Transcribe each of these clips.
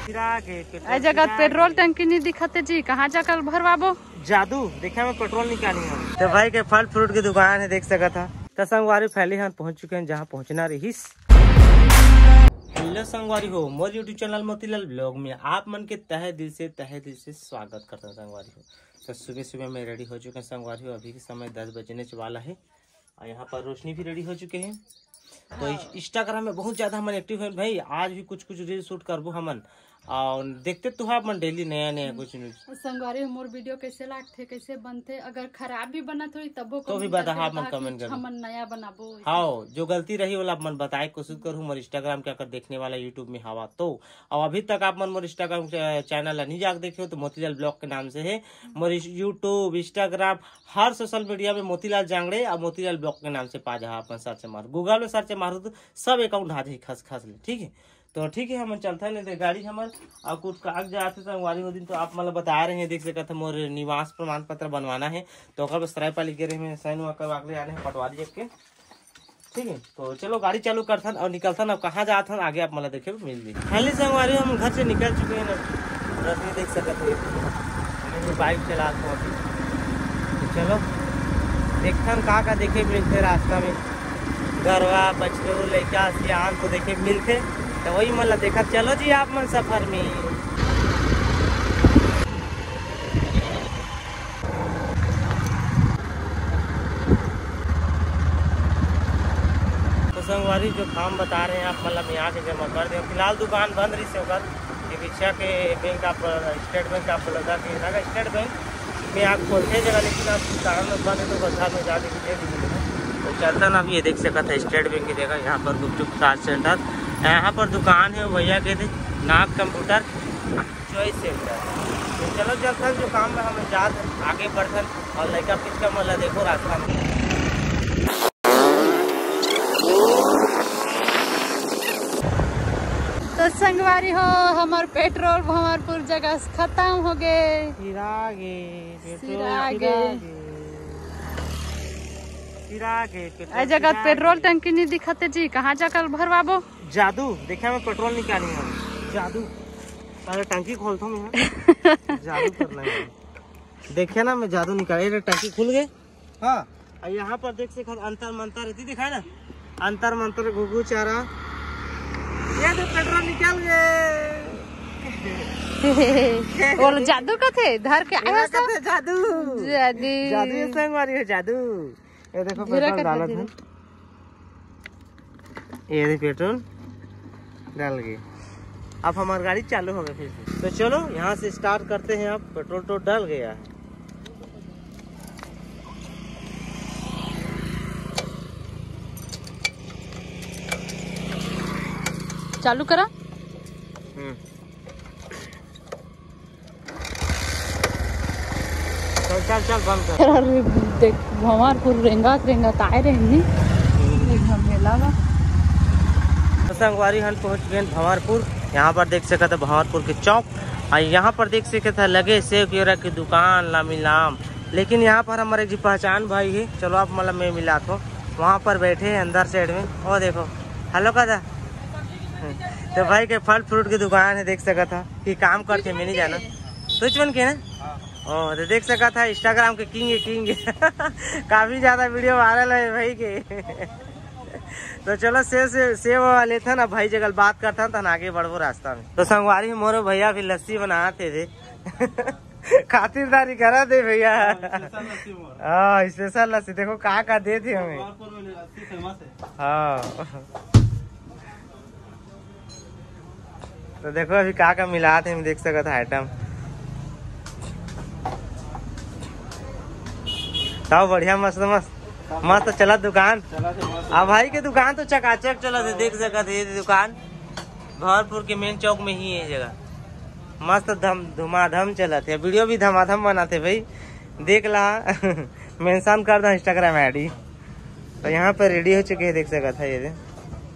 जगह पेट्रोल टंकी नहीं दिखाते जी, कहाँ जाकर भरवाबो? जादू देखा मैं पेट्रोल निकाली हूँ। तो भाई के फल फ्रूट की दुकान है, देख सका था। तो संगवारी फैली हम पहुँच चुके हैं जहाँ पहुँचना रही। हेलो संगवारी हो, मोर यूट्यूब चैनल मोतीलाल ब्लॉग में आप मन के तहे दिल से स्वागत करता हूँ संगवारी हो। तो सुबह सुबह मैं रेडी हो चुके हैं संगवारी हो। अभी के समय 10 बजने वाला है और यहाँ पर रोशनी भी रेडी हो चुके हैं। तो इंस्टाग्राम में बहुत ज्यादा हम एक्टिव है भाई। आज भी कुछ रील शूट करबो हमन और देखते तो है मन डेली नया कुछ संगवारी मोर वीडियो कैसे लागते कैसे बनते, अगर खराब भी बना थोड़ी तबो तो भी बता मन कमेंट कर, हमन नया बनाबो। हाँ जो गलती रही वाला मन बताए कोशिश करूँ। मोर इंस्टाग्राम के अगर देखने वाला यूट्यूब में हवा तो, और अभी तक आप मन मोर इंस्टाग्राम चैनल नहीं जाकर देखे तो मोतीलाल ब्लॉग के नाम से है। मोर यूट्यूब इंस्टाग्राम हर सोशल मीडिया में मोतीलाल जांगड़े और मोतीलाल ब्लॉग के नाम से पा जा। अपन सर्च मारो, गूगल में सर्च मारो तो सब अकाउंट आ जाए खास ले। ठीक है तो ठीक है हम चलता है गाड़ी हमार और कुछ कागज आते संगवारी हो दिन। तो आप मतलब बता रहे हैं देख सका था मोर निवास प्रमाण पत्र बनवाना है तो बस सरायपाली गिरे में साइन करवाके आने हैं पटवारी के। ठीक है तो चलो गाड़ी चालू करता और निकलता अब कहाँ जाता आगे आप मतलब देखे मिल गई। खाली संगवारी हम घर से निकल चुके हैं ना, देख सकते थे बाइक चलाता हूँ अभी। तो चलो देखता का देखे मिलते रास्ता में गरवा बछड़ो लड़का सियान तो देखे मिलते तो वही मतलब देखा। चलो जी आप मन सफर में। तो संगवारी जो काम बता रहे हैं आप मतलब यहाँ के जमा कर दें। फिलहाल दुकान बंद रही से होकर पीछा के बैंक आप स्टेट बैंक आप लगा के ना स्टेट बैंक में आप खोलते जगह, लेकिन आप कारण बंद है तो बाजार में जाके दे दीजिए। तो चलता ना ये देख सका था स्टेट बैंक की जगह यहाँ पर गुपचुप चार्ज सेंटर यहाँ पर दुकान है भैया के थे नाग कंप्यूटर चॉइस सेंटर। तो चलो चलता जो काम में हम जाते आगे बढ़ते और लड़का पिछका मतलब देखो रास्ता में। तो संगवारी हो हमार पेट्रोल भंवरपुर जगह खत्म हो गए। जगह पेट्रोल टंकी नहीं दिखाते जी, कहाँ जाकर भरवाबो? जादू देखा मैं पेट्रोल निकाली हूँ। जादू अरे टंकी खोलता हूँ जादू करना है। देखे ना मैं जादू निकाले टंकी खुल गए। हाँ यहाँ पर देख सकते अंतर मंतर रहती दिखाए ना, अंतर मंतर घुघू चारा ये तो पेट्रोल निकाल गए। और जादू का थे धर के आया सब जादू जादू संगवारी है जादू। ये देखो पेट्रोल डाला था, ये पेट्रोल डाल गए। अब हमारी गाड़ी चालू हो गई फिर से। तो चलो यहाँ से स्टार्ट करते हैं। अब पेट्रोल तो डाल गया है। चालू करा। चल बंद कर। देख भंवरपुर रेंगा ताए रहेंगी संगवारी हम पहुंच गए भंवरपुर। यहाँ पर देख सका था भंवरपुर के चौक और यहाँ पर देख सके था लगे सेव की दुकान लाम। लेकिन यहाँ पर हमारे जी पहचान भाई है, चलो आप मतलब मैं मिला तो वहाँ पर बैठे हैं अंदर साइड में। और देखो हेलो का था तो भाई के फल फ्रूट की दुकान है, देख सका था कि काम करते मैं नहीं जाना तो बन के ना। तो देख सका था इंस्टाग्राम के किंग काफी ज्यादा वीडियो वायरल है भाई के। तो चलो सेव लेते ना भाई जगह बात करता था ना आगे बढ़ो रास्ता में। तो संगवारी मोरे भैया भी लस्सी बनाते थे खातिरदारी करा दे भैया। हाँ स्पेशल लस्सी देखो का दे थे हमें। हाँ तो देखो अभी का मिला थे हम देख सका था आइटम। तो बढ़िया मस्त चला दुकान। अब भाई के दुकान तो चकाचक चला थे, देख सका थे दुकान भंवरपुर के मेन चौक में ही है जगह। मस्त धमाधम चला थे, वीडियो भी धमाधम बनाते भाई देख ला मेंशन कर दो इंस्टाग्राम आईडी। तो यहाँ पर रेडी हो चुके हैं देख सका था ये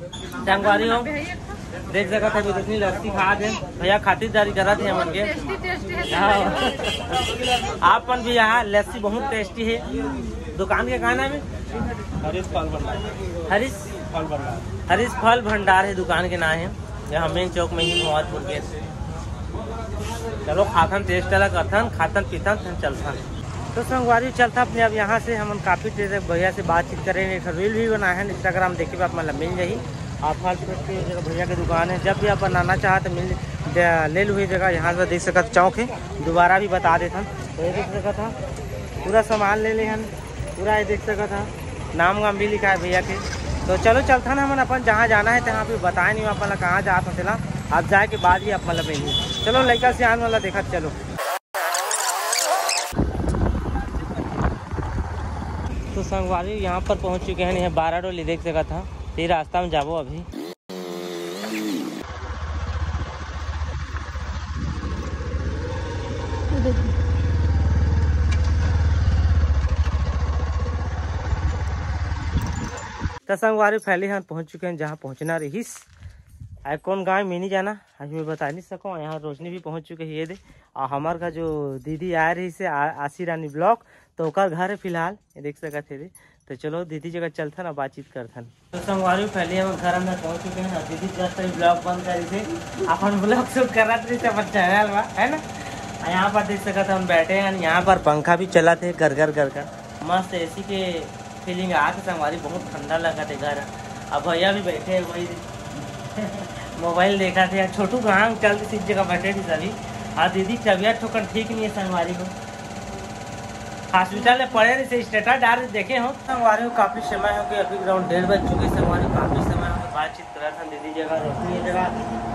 संगवारी हो देख सका था इतनी लस्सी खा दे भैया खातिरदारी करा थे हमन के। आपन भी यहाँ लस्सी बहुत टेस्टी है। दुकान के का नाम है? हरीश फल भंडार है दुकान के नाम है। यहाँ मेन चौक में ही भंवरपुर के चलो खाथन टेस्ट अलग करथन, खातन पीतन फिर चलथन। तो संगवारी चलता अपने अब यहाँ से हम काफ़ी देर भैया से बातचीत करेंगे। एक रील भी बनाए हैं इंस्टाग्राम देखे पे आप मतलब मिल जाही। आप फल फ्रूट की जगह भैया की दुकान है, जब भी आप बनाना चाहे तो मिल ले लो। जगह यहाँ से देख सकत चौक है, दोबारा भी बता देथन। तो ये देख सकता था पूरा सामान ले ले हन, पूरा ये देख सकता था नाम वाम भी लिखा है भैया के। तो चलो चलता ना हम अपन जहाँ जाना है तहाँ पे बताए नहीं अपन कहाँ जाता चला। आप जाए के बाद ही आप मतलब मिली। चलो लड़का से आने वाला देखा चलो। तो संगवारी यहाँ पर पहुँच चुके हैं, यहाँ 12 डोली देख सका था। ये रास्ता में जाबो अभी। तो संगवारी फैली हम पहुँच चुके हैं जहाँ पहुँचना रहीस। आए कौन गाँव में नहीं जाना आज मैं बता नहीं सकूँ। यहाँ रोशनी भी पहुँच चुके हैं ये दे। और हमार का जो दीदी आ रही से आशी रानी ब्लॉक, तो ओकर घर है फिलहाल ये देख सकते थे। तो चलो दीदी जगह चलथन और बातचीत करथन। तो संगवारी पहले हम घर में पहुँच चुके हैं। दीदी जस्ट ब्लॉग बंद करी थे, अपन ब्लॉग शूट कर रहे थे अपन चैनल में है ना। यहाँ पर देख सकते हम बैठे हैं, यहाँ पर पंखा भी चला थे घर घर घर कर। मस्त एसी के फीलिंग आके संगवारी बहुत ठंडा लगा थे घर। अब भैया भी बैठे हैं वही मोबाइल देखा थे। छोटू कहाँ चल के इस जगह बैठे थे सभी। हाँ दीदी तबियत ठोकर ठीक नहीं है संगवारी को, हॉस्पिटल में पड़े रहे से स्टेटस डाल देखे हो। संगवारी को काफी समय हो गया, अभी ग्राउंड 1:30 बज चुके। संगवारी काफी समय हो गया बातचीत करा था दीदी जगह रोशनी जगह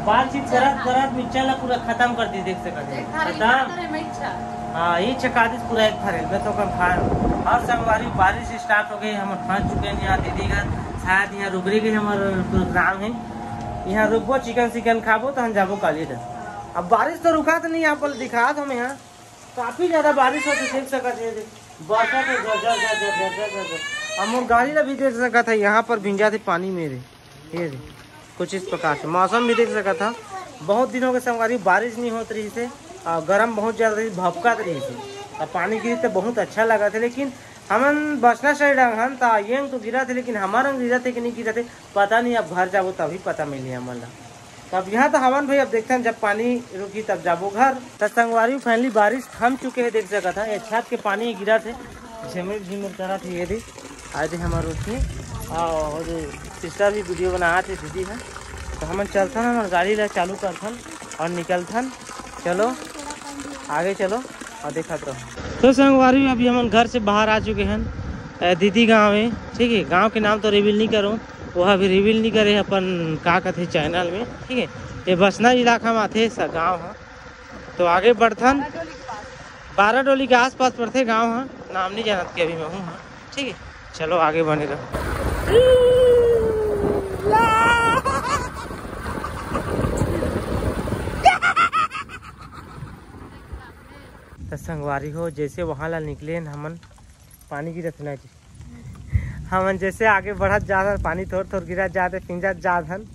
बातचीत करत मिर्चा पूरा खत्म कर दी देख सकते खत्म। हाँ ये चकादिस पूरा एक फरेल में तो कम खा। और संगवारी बारिश स्टार्ट हो गई, हम फंस चुके हैं यहाँ दीदी घर। शायद यहाँ रुकरी के हमारा प्रोग्राम है, यहाँ रुकबो चिकन खाबो तो हम जाबो काली। अब बारिश तो रुका तो नहीं, आप दिखा दो हमें। यहाँ काफी ज्यादा बारिश होती देख सकते हम गाड़ी ला भी देख सका था। यहाँ पर भिंजा थे पानी मेरे ये कुछ इस प्रकार से। मौसम भी देख सका था, बहुत दिनों के संगवारी बारिश नहीं होती रही से। गर्म बहुत ज्यादा रही, भपकात रही थी। और पानी गिरी तो बहुत अच्छा लगा था, लेकिन हमन बसना साइड हम था ये तो गिरा थे, लेकिन हमारा गिरा थे कि नहीं गिरा थे पता नहीं। अब घर जाबो तभी पता मिली हमारा। तब यहाँ तो हवन भाई अब देखते हैं जब पानी रुकी तब जाबो घर। तब संगवारी फाइनली बारिश थम चुके हैं देख सका था। ये छत के पानी गिरा थे, झिमिर झिमिर करा थे। ये दी आए थे हमारे उसमें और सिस्टर भी वीडियो बनाया थे दीदी है। तो हम चलथन हमारे गाड़ी ला चालू करथन और निकलथन। चलो आगे चलो और देखा तो संगवारी अभी हम घर से बाहर आ चुके हैं दीदी गाँव में। ठीक है, गाँव के नाम तो रिवील नहीं करूँ, वह भी रिवील नहीं करे अपन का कहते चैनल में। ठीक है, ये बसना इलाका में आते गाँव है। तो आगे बढ़थन 12 डोली के आसपास पड़ते गांव है, नाम नहीं जानत के अभी मैं हूँ। हाँ ठीक है, चलो आगे बने रहो। तो संगवारी हो जैसे वहाँ ला निकले हमन पानी गिरत ना जी। हमन जैसे आगे बढ़त जात पानी थोड़ थोड़ गिरत जाते पिंजत जात हन।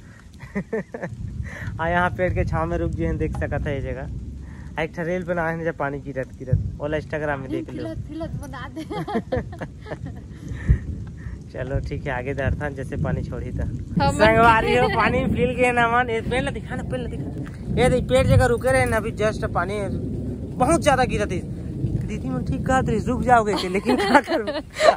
आ यहाँ पेड़ के छाव में रुक गए देख सका था ये जगह। एक रेल बनाए हैं जब पानी गिरत गिरत, ओला इंस्टाग्राम में देख लो। बना दे। चलो ठीक है, आगे दर्शन जैसे पानी छोड़ी था संगवारी हो पानी फील गए ना मन। ये पेड़ दिखा ना, पेड़ दिखा। ये पेड़ जगह रुके रहे ना, अभी जस्ट पानी बहुत ज्यादा गिरा थी। दीदी मन ठीक कहा रही रुक जाओगे थे, लेकिन क्या करूँ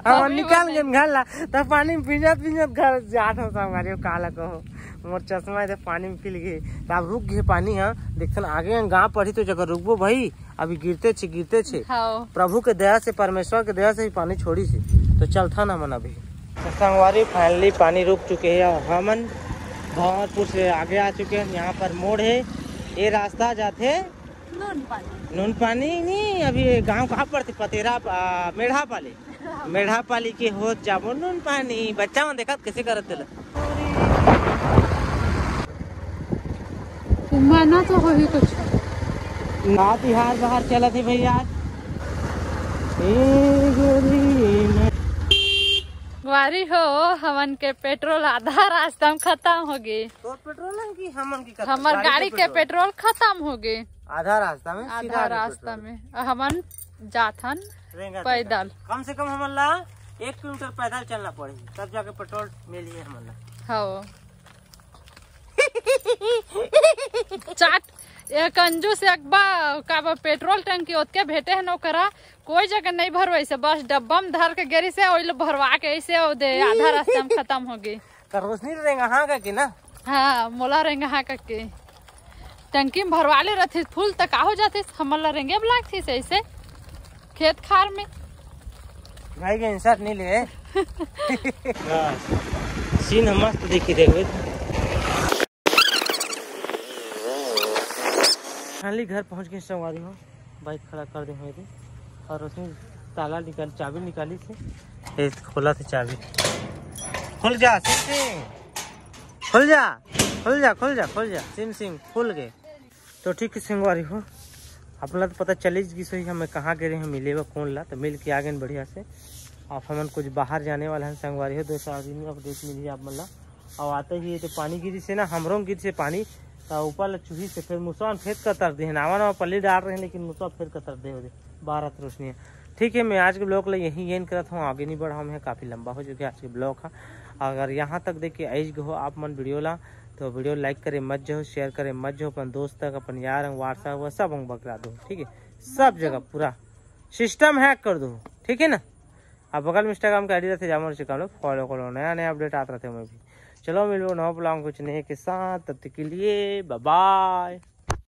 हम निकाल गए घर ला तब पानी में पिंजत पिंजत घर जात हो संगवारी काला कहो। मोर चश्मा इधर पानी में फिल गए तब रुक गए पानी। हाँ देखन आगे गाँव पड़ी तो जगह रुकबो भाई, अभी गिरते छे प्रभु के दया से परमेश्वर के दया से ही पानी छोड़ी से। तो चलता ना मन अभी तो संगवारी फाइनली पानी रुक चुके हैं और हमन भंवरपुर से आगे आ चुके हैं। यहाँ पर मोड़ है, ये रास्ता जाते नून पानी नहीं, अभी गांव कहाँ पड़ते पतेरा मेढ़ा पाली के हो जाबो नून पानी। बच्चा मन देखा कैसे करत दिला माना तो हो ही कुछ ना तिहार बाहर चला थे भैया। वारी हो हमन के पेट्रोल आधा रास्ता में खत्म हो गए। तो पेट्रोल की हमन की हमार गाड़ी के पेट्रोल खत्म हो गए आधा रास्ता में। आधा रास्ता में हमन जाथन पैदल। कम से कम हमन ला 1 किलोमीटर पैदल चलना पड़े तब जाके पेट्रोल मिली हमन ला। हाँ चाट एक कंजूस एक बा का पेट्रोल टंकी ओतके भेटे है नौकरा कोई जगह नहीं भरवाई से बस डब्बा में धर के गेरी से ओइल भरवा के ऐसे हो दे आधा रास्ते में खत्म हो गई। रोशनी रहेगा हाँ का ना। हाँ मोला रहेंगे हाँ के टंकी में भरवा ले रहे फूल तक हो जाते हमला रहेंगे अब लागती से ऐसे खेत खार में भाई के इंसाफ नहीं ले सीन हम मस्त देखी देखो फाइनली घर पहुंच के संगवारी हो बाइक खड़ा कर दे हुए थे और उसने ताला निकाल चाबी निकाली थी खोला थी चाबी खुल जा सिंह खुल जा खुल जा खुल जा खुल जा सिंह खुल गए तो ठीक है संगवारी हो अपना तो पता चली कि सही हमें कहाँ गिरे हैं मिले वो कौन ला तो मिल के आ गए बढ़िया से आप हमन कुछ बाहर जाने वाला है संगवारी हो 2-4 दिन में अपडेट मिली आप मतलब और आते ही तो पानी गिरी से ना हमरों गिर से पानी ऊपर चूही से फिर मुसवान फेंक कर तर दे नावा नावा पल्ली डाल रहे हैं लेकिन मुसवा फेर कर तर दे 12 रोशनी। ठीक है मैं आज के ब्लॉग यही गेन करता हूँ आगे नहीं बढ़ा हूँ काफ़ी लंबा हो चुका है आज के ब्लॉग का। अगर यहाँ तक देखिए ऐज हो आप मन वीडियो ला तो वीडियो लाइक करे मत जाओ शेयर करे मत जाओ अपन दोस्त तक अपन यार व्हाट्सएप वो सब बकरा दो ठीक है सब जगह पूरा सिस्टम हैक कर दो ठीक है ना। अब बगल में इंस्टाग्राम का आईडी रहते जामो लोग फॉलो करो नया अपडेट आते रहते मैं भी। चलो मिलो नौ ब्लॉग कुछ नए के साथ तब तक के लिए बाय बाय।